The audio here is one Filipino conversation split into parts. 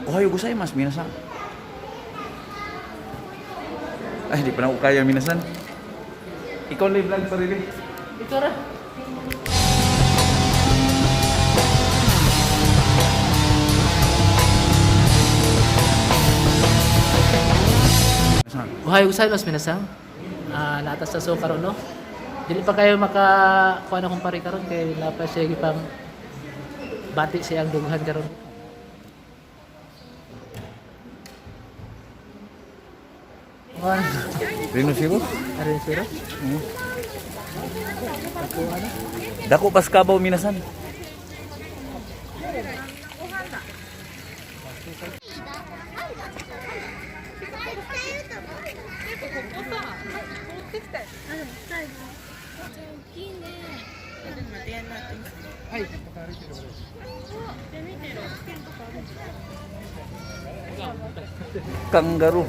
Ohayo gozaimasu, minasan. Ay, di pa na ko kaya, minasan. Ikaw na vlog pa rin. Ikaw ra. Ohayo gozaimasu minasan. Natas sa so karon no. Dili pa kayo makakuha na kong pari karon kay napay siya pang bati siyang dughan karon. Rino sibo? Ano yung siro? Dako pas kabaw, minasan. Kangaroo.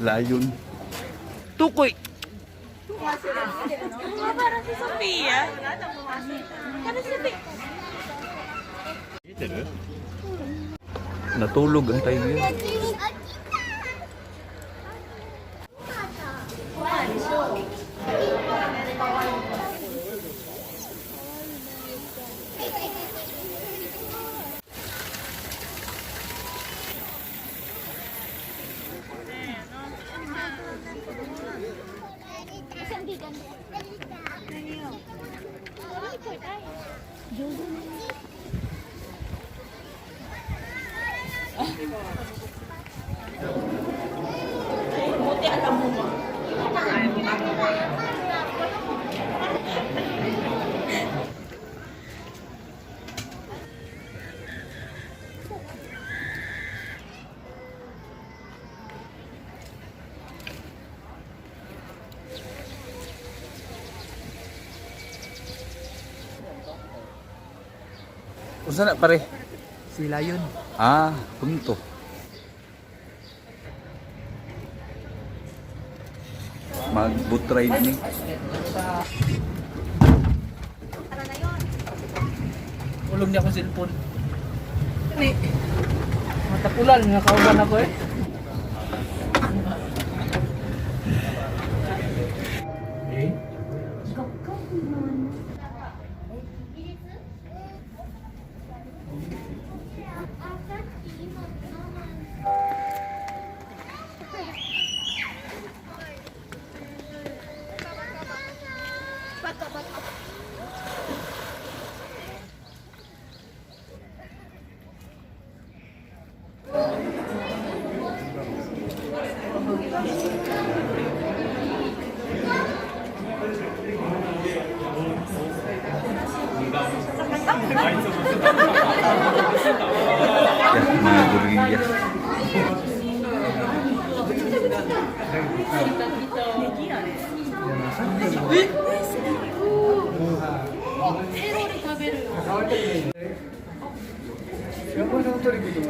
Layon. Tukoy. Para si Sophia. Para si Sophia. Natulog ang tiger. Buti alam mo mo. Unsa na pare? Si Lion. Ah, punto. Mag-boot ride ni. Ulong niya akong cellphone. Ni. Matapulan nga kauban ako eh. Ya, mga gorilla. Siapa yang nonton itu?